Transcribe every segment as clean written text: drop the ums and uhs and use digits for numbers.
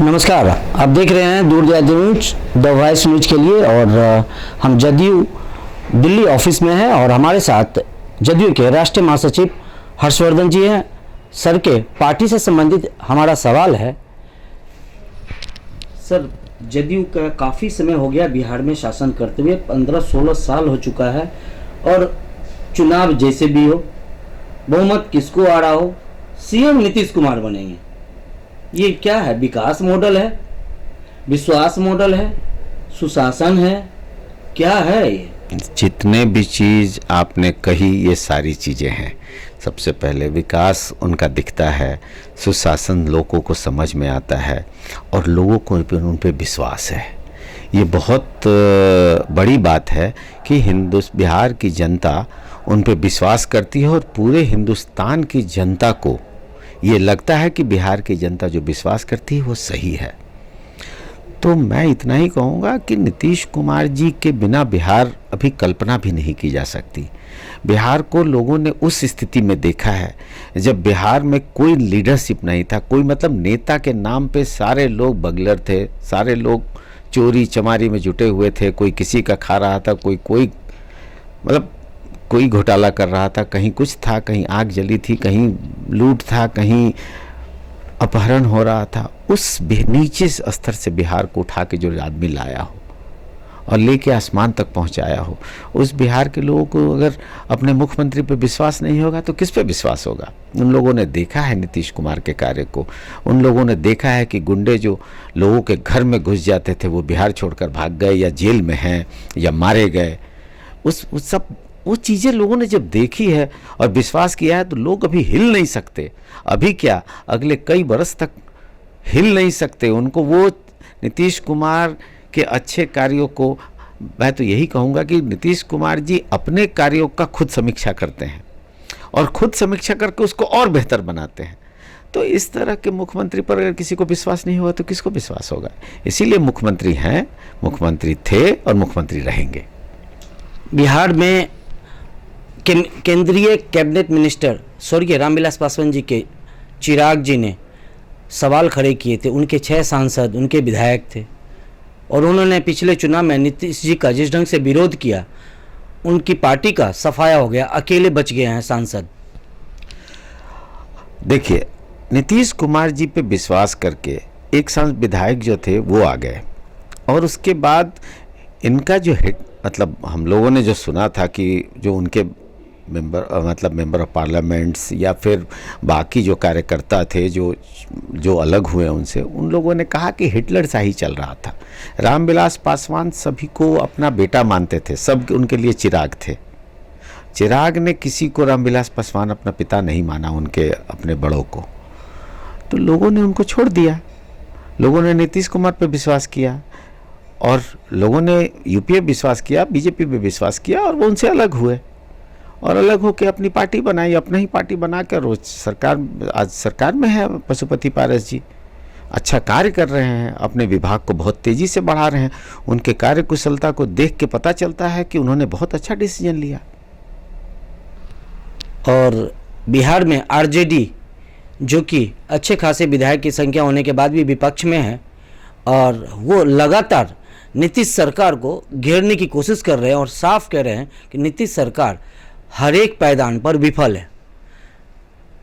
नमस्कार, आप देख रहे हैं दूरदराज न्यूज द वॉइस न्यूज के लिए। और हम जदयू दिल्ली ऑफिस में हैं और हमारे साथ जदयू के राष्ट्रीय महासचिव हर्षवर्धन जी हैं। सर के पार्टी से संबंधित हमारा सवाल है। सर, जदयू का काफ़ी समय हो गया बिहार में शासन करते हुए, 15-16 साल हो चुका है और चुनाव जैसे भी हो, बहुमत किसको आ रहा हो, सीएम नीतीश कुमार बनेंगे। ये क्या है? विकास मॉडल है, विश्वास मॉडल है, सुशासन है, क्या है ये? जितने भी चीज़ आपने कही ये सारी चीज़ें हैं। सबसे पहले विकास उनका दिखता है, सुशासन लोगों को समझ में आता है और लोगों को उन पे विश्वास है। ये बहुत बड़ी बात है कि बिहार की जनता उन पे विश्वास करती है और पूरे हिंदुस्तान की जनता को ये लगता है कि बिहार की जनता जो विश्वास करती है वो सही है। तो मैं इतना ही कहूँगा कि नीतीश कुमार जी के बिना बिहार अभी कल्पना भी नहीं की जा सकती। बिहार को लोगों ने उस स्थिति में देखा है जब बिहार में कोई लीडरशिप नहीं था, कोई मतलब नेता के नाम पे सारे लोग बगलर थे, सारे लोग चोरी चमारी में जुटे हुए थे। कोई किसी का खा रहा था, कोई मतलब कोई घोटाला कर रहा था, कहीं कुछ था, कहीं आग जली थी, कहीं लूट था, कहीं अपहरण हो रहा था। उस नीचे स्तर से बिहार को उठा के जो आदमी लाया हो और लेके आसमान तक पहुंचाया हो, उस बिहार के लोगों को अगर अपने मुख्यमंत्री पे विश्वास नहीं होगा तो किस पे विश्वास होगा? उन लोगों ने देखा है नीतीश कुमार के कार्य को, उन लोगों ने देखा है कि गुंडे जो लोगों के घर में घुस जाते थे वो बिहार छोड़कर भाग गए या जेल में हैं या मारे गए। वो चीज़ें लोगों ने जब देखी है और विश्वास किया है तो लोग अभी हिल नहीं सकते। अभी क्या, अगले कई बरस तक हिल नहीं सकते। उनको वो नीतीश कुमार के अच्छे कार्यों को, मैं तो यही कहूँगा कि नीतीश कुमार जी अपने कार्यों का खुद समीक्षा करते हैं और खुद समीक्षा करके उसको और बेहतर बनाते हैं। तो इस तरह के मुख्यमंत्री पर अगर किसी को विश्वास नहीं होगा तो किसको विश्वास होगा? इसीलिए मुख्यमंत्री हैं, मुख्यमंत्री थे और मुख्यमंत्री रहेंगे। बिहार में केंद्रीय कैबिनेट मिनिस्टर स्वर्गीय रामविलास पासवान जी के चिराग जी ने सवाल खड़े किए थे। उनके 6 सांसद उनके विधायक थे और उन्होंने पिछले चुनाव में नीतीश जी का जिस ढंग से विरोध किया, उनकी पार्टी का सफाया हो गया, अकेले बच गए हैं सांसद। देखिए, नीतीश कुमार जी पे विश्वास करके एक सांसद विधायक जो थे वो आ गए और उसके बाद इनका जो मतलब हम लोगों ने जो सुना था कि जो उनके मेंबर ऑफ पार्लियामेंट्स या फिर बाकी जो कार्यकर्ता थे जो अलग हुए उनसे, उन लोगों ने कहा कि हिटलर सा ही चल रहा था। रामविलास पासवान सभी को अपना बेटा मानते थे, सब उनके लिए चिराग थे। चिराग ने किसी को रामविलास पासवान अपना पिता नहीं माना, उनके अपने बड़ों को। तो लोगों ने उनको छोड़ दिया, लोगों ने नीतीश कुमार पर विश्वास किया और लोगों ने यूपीए विश्वास किया, बीजेपी पे विश्वास किया और वो उनसे अलग हुए और अलग होकर अपनी पार्टी बनाई, अपना ही पार्टी बनाकर रोज आज सरकार में है। पशुपति पारस जी अच्छा कार्य कर रहे हैं, अपने विभाग को बहुत तेज़ी से बढ़ा रहे हैं। उनके कार्य कुशलता को देख के पता चलता है कि उन्होंने बहुत अच्छा डिसीजन लिया। और बिहार में आरजेडी जो कि अच्छे खासे विधायक की संख्या होने के बाद भी विपक्ष में है और वो लगातार नीतीश सरकार को घेरने की कोशिश कर रहे हैं और साफ कह रहे हैं कि नीतीश सरकार हर एक पायदान पर विफल है।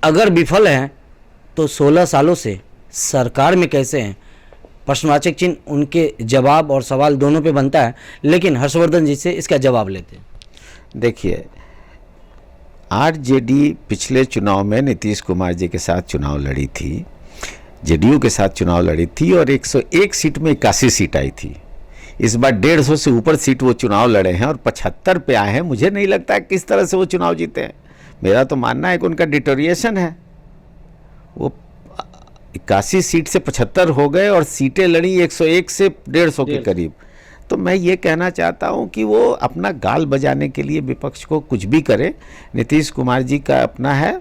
अगर विफल हैं तो 16 सालों से सरकार में कैसे हैं? प्रश्नवाचक चिन्ह उनके जवाब और सवाल दोनों पे बनता है, लेकिन हर्षवर्धन जी से इसका जवाब लेते हैं। देखिए, आरजेडी पिछले चुनाव में नीतीश कुमार जी के साथ चुनाव लड़ी थी, जेडीयू के साथ चुनाव लड़ी थी और 101 सीट में 81 सीट आई थी। इस बार 150 से ऊपर सीट वो चुनाव लड़े हैं और 75 पे आए हैं। मुझे नहीं लगता है किस तरह से वो चुनाव जीते हैं। मेरा तो मानना है कि उनका डिटोरिएशन है। वो 81 सीट से 75 हो गए और सीटें लड़ी 101 से 150 के करीब। तो मैं ये कहना चाहता हूँ कि वो अपना गाल बजाने के लिए विपक्ष को कुछ भी करे। नीतीश कुमार जी का अपना है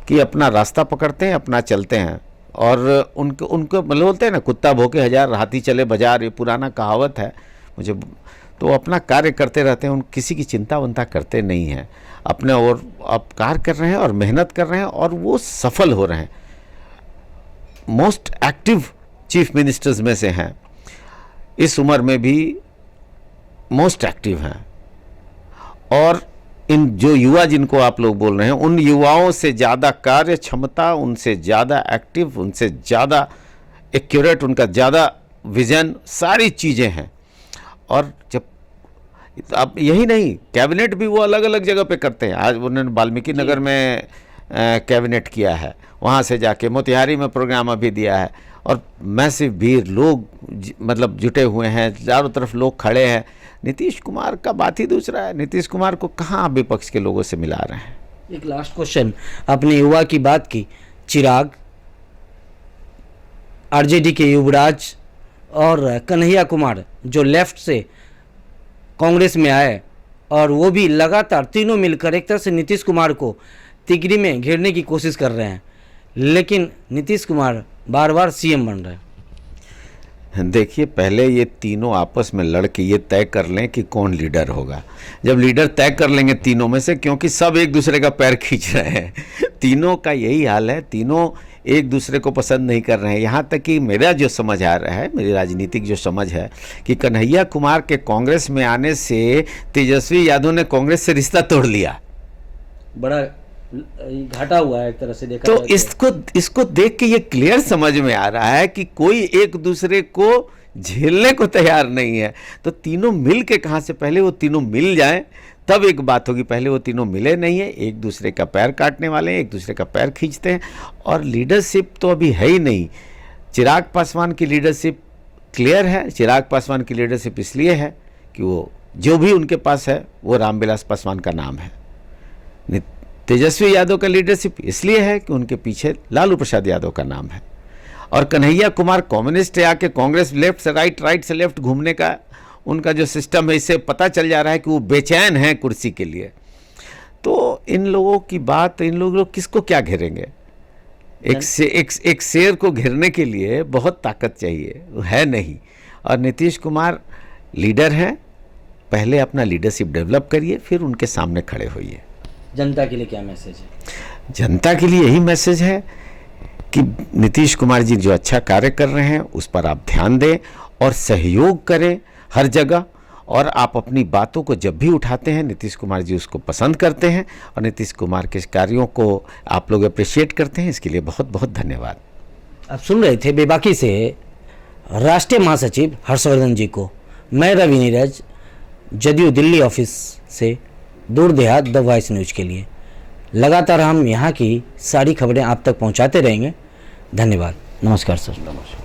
कि अपना रास्ता पकड़ते हैं, अपना चलते हैं और उनको बोलते हैं ना, कुत्ता भौंके हजार हाथी चले बाजार, ये पुराना कहावत है। मुझे तो अपना कार्य करते रहते हैं, उन किसी की चिंता वंता करते नहीं हैं, अपने और आप कार्य कर रहे हैं और मेहनत कर रहे हैं और वो सफल हो रहे हैं। मोस्ट एक्टिव चीफ मिनिस्टर्स में से हैं, इस उम्र में भी मोस्ट एक्टिव हैं। और इन जो युवा जिनको आप लोग बोल रहे हैं, उन युवाओं से ज़्यादा कार्य क्षमता, उनसे ज़्यादा एक्टिव, उनसे ज़्यादा एक्यूरेट, उनका ज़्यादा विजन, सारी चीज़ें हैं। और जब अब यही नहीं, कैबिनेट भी वो अलग अलग जगह पे करते हैं। आज उन्होंने वाल्मीकि नगर में कैबिनेट किया है, वहाँ से जाके मोतिहारी में प्रोग्राम अभी दिया है, और मैसिव भीड़ लोग मतलब जुटे हुए हैं, चारों तरफ लोग खड़े हैं। नीतीश कुमार का बात ही दूसरा है। नीतीश कुमार को कहाँ आप विपक्ष के लोगों से मिला रहे हैं? एक लास्ट क्वेश्चन, अपने युवा की बात की, चिराग, आरजेडी के युवराज और कन्हैया कुमार जो लेफ्ट से कांग्रेस में आए, और वो भी लगातार तीनों मिलकर एक तरह से नीतीश कुमार को तिगरी में घेरने की कोशिश कर रहे हैं, लेकिन नीतीश कुमार बार बार सीएम बन रहे हैं। देखिए, पहले ये तीनों आपस में लड़ के ये तय कर लें कि कौन लीडर होगा। जब लीडर तय कर लेंगे तीनों में से, क्योंकि सब एक दूसरे का पैर खींच रहे हैं, तीनों का यही हाल है, तीनों एक दूसरे को पसंद नहीं कर रहे हैं। यहाँ तक कि मेरा जो समझ आ रहा है, मेरी राजनीतिक जो समझ है, कि कन्हैया कुमार के कांग्रेस में आने से तेजस्वी यादव ने कांग्रेस से रिश्ता तोड़ लिया। बड़ा घाटा हुआ है एक तरह से देखा तो जाए इसको देख के ये क्लियर समझ में आ रहा है कि कोई एक दूसरे को झेलने को तैयार नहीं है। तो तीनों मिल के कहाँ से, पहले वो तीनों मिल जाएं तब एक बात होगी। पहले वो तीनों मिले नहीं है, एक दूसरे का पैर काटने वाले हैं, एक दूसरे का पैर खींचते हैं, और लीडरशिप तो अभी है ही नहीं। चिराग पासवान की लीडरशिप क्लियर है। चिराग पासवान की लीडरशिप इसलिए है कि वो जो भी उनके पास है वो रामविलास पासवान का नाम है। तेजस्वी यादव का लीडरशिप इसलिए है कि उनके पीछे लालू प्रसाद यादव का नाम है। और कन्हैया कुमार कम्युनिस्ट है, आके कांग्रेस लेफ्ट से राइट, राइट से लेफ्ट घूमने का उनका जो सिस्टम है, इससे पता चल जा रहा है कि वो बेचैन हैं कुर्सी के लिए। तो इन लोगों की बात, इन लोग किसको क्या घेरेंगे? एक शेर को घेरने के लिए बहुत ताकत चाहिए, वो है नहीं। और नीतीश कुमार लीडर हैं, पहले अपना लीडरशिप डेवलप करिए, फिर उनके सामने खड़े होइए। जनता के लिए क्या मैसेज है? जनता के लिए यही मैसेज है कि नीतीश कुमार जी जो अच्छा कार्य कर रहे हैं उस पर आप ध्यान दें और सहयोग करें हर जगह। और आप अपनी बातों को जब भी उठाते हैं, नीतीश कुमार जी उसको पसंद करते हैं, और नीतीश कुमार के कार्यों को आप लोग अप्रिशिएट करते हैं। इसके लिए बहुत बहुत धन्यवाद। आप सुन रहे थे बेबाकी से राष्ट्रीय महासचिव हर्षवर्धन जी को। मैं रवि नीरज, जदयू दिल्ली ऑफिस से, दूर देहात द वॉइस न्यूज के लिए। लगातार हम यहाँ की सारी खबरें आप तक पहुँचाते रहेंगे। धन्यवाद। नमस्कार सर। नमस्कार।